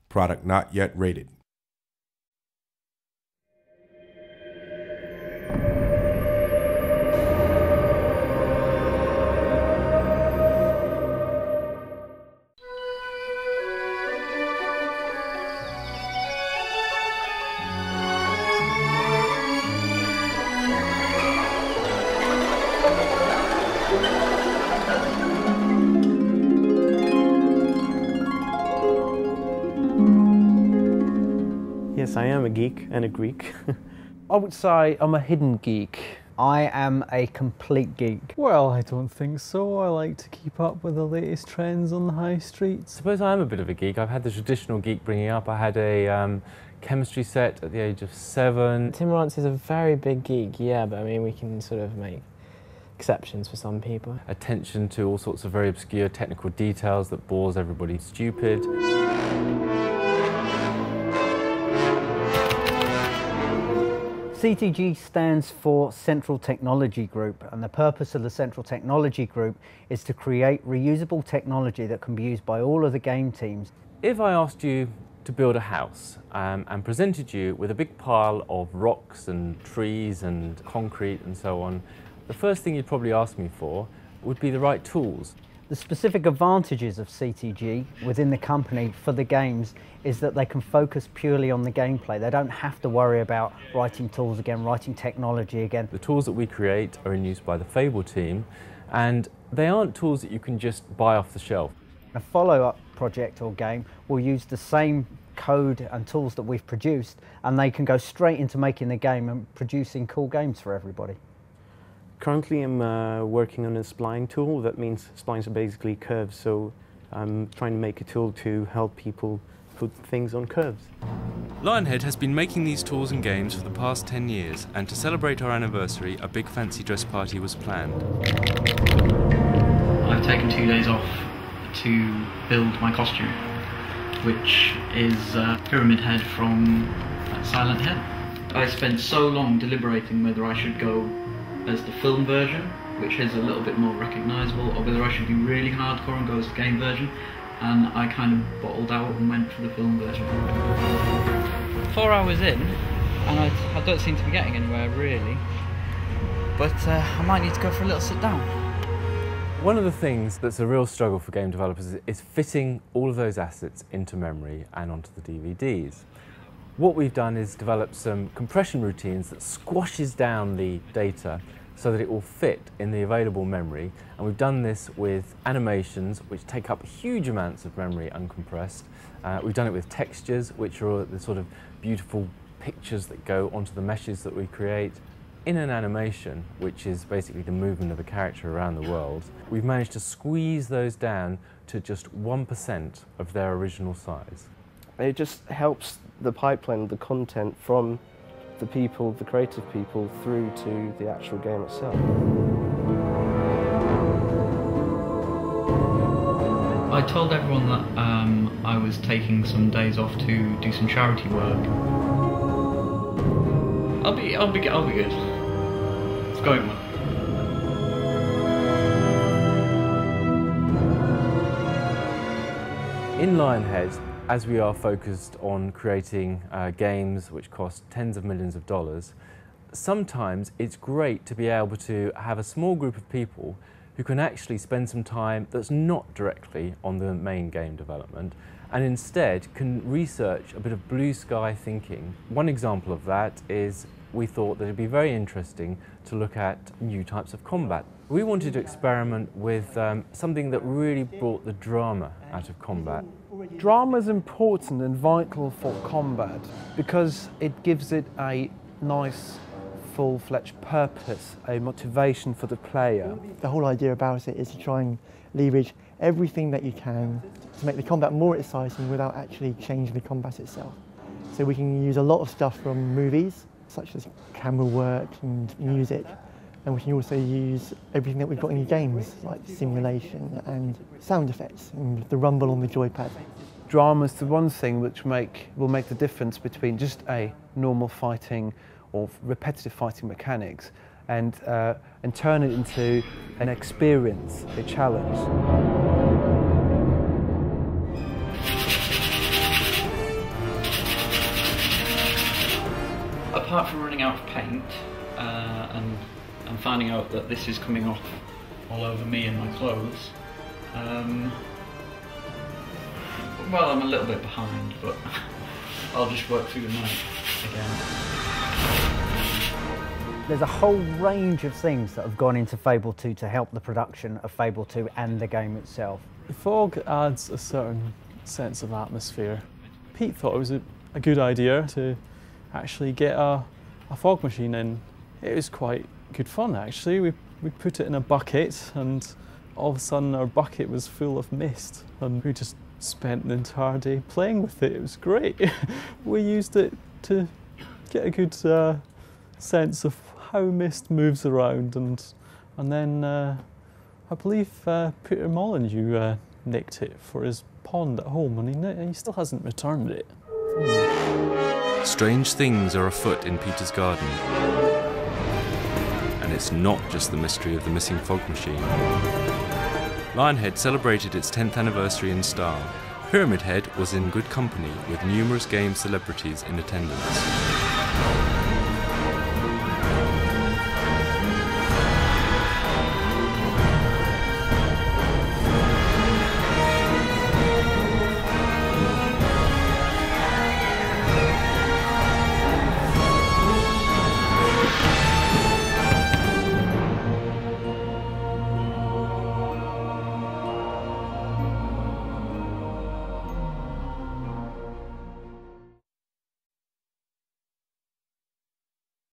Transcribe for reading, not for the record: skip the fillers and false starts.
Product not yet rated. Yes, I am a geek and a Greek. I would say I'm a hidden geek. I am a complete geek. Well, I don't think so. I like to keep up with the latest trends on the high streets. I suppose I am a bit of a geek. I've had the traditional geek bringing up. I had a chemistry set at the age of 7. Tim Rance is a very big geek, yeah, but I mean, we can sort of make exceptions for some people. Attention to all sorts of very obscure technical details that bores everybody stupid. CTG stands for Central Technology Group, and the purpose of the Central Technology Group is to create reusable technology that can be used by all of the game teams. If I asked you to build a house and presented you with a big pile of rocks and trees and concrete and so on, the first thing you'd probably ask me for would be the right tools. The specific advantages of CTG within the company for the games is that they can focus purely on the gameplay. They don't have to worry about writing tools again, writing technology again. The tools that we create are in use by the Fable team, and they aren't tools that you can just buy off the shelf. A follow-up project or game will use the same code and tools that we've produced, and they can go straight into making the game and producing cool games for everybody. Currently I'm working on a spline tool. That means splines are basically curves, so I'm trying to make a tool to help people put things on curves. Lionhead has been making these tools and games for the past 10 years, and to celebrate our anniversary, a big fancy dress party was planned. I've taken 2 days off to build my costume, which is Pyramid Head from Silent Hill. I spent so long deliberating whether I should go as the film version, which is a little bit more recognisable, or whether I should be really hardcore and go as the game version, and I kind of bottled out and went for the film version. 4 hours in, and I don't seem to be getting anywhere really, but I might need to go for a little sit down. One of the things that's a real struggle for game developers is fitting all of those assets into memory and onto the DVDs. What we've done is develop some compression routines that squashes down the data so that it will fit in the available memory, and we've done this with animations which take up huge amounts of memory uncompressed. We've done it with textures, which are the sort of beautiful pictures that go onto the meshes that we create. In an animation, which is basically the movement of a character around the world, we've managed to squeeze those down to just 1% of their original size. It just helps the pipeline, the content from the people, the creative people, through to the actual game itself. I told everyone that I was taking some days off to do some charity work. I'll be good. It's going well. In Lionhead, as we are focused on creating games which cost tens of millions of dollars, sometimes it's great to be able to have a small group of people who can actually spend some time that's not directly on the main game development, and instead can research a bit of blue sky thinking. One example of that is we thought that it'd be very interesting to look at new types of combat. We wanted to experiment with something that really brought the drama out of combat. Drama is important and vital for combat because it gives it a nice, full-fledged purpose, a motivation for the player. The whole idea about it is to try and leverage everything that you can to make the combat more exciting without actually changing the combat itself. So we can use a lot of stuff from movies, such as camera work and music, and we can also use everything that we've got in games, like simulation and sound effects and the rumble on the joypad. Drama is the one thing which will make the difference between just a normal fighting or repetitive fighting mechanics and turn it into an experience, a challenge. apart from running out of paint and finding out that this is coming off all over me and my clothes, well, I'm a little bit behind, but I'll just work through the night again. There's a whole range of things that have gone into Fable 2 to help the production of Fable 2 and the game itself. The fog adds a certain sense of atmosphere. Pete thought it was a good idea to actually get a fog machine in. It was quite good fun actually. We put it in a bucket and all of a sudden our bucket was full of mist and we just spent the entire day playing with it. It was great. We used it to get a good sense of how mist moves around, and then I believe Peter Molyneux nicked it for his pond at home, and he still hasn't returned it. Strange things are afoot in Peter's garden, and it's not just the mystery of the missing fog machine. Lionhead celebrated its 10th anniversary in style. Pyramid Head was in good company with numerous game celebrities in attendance.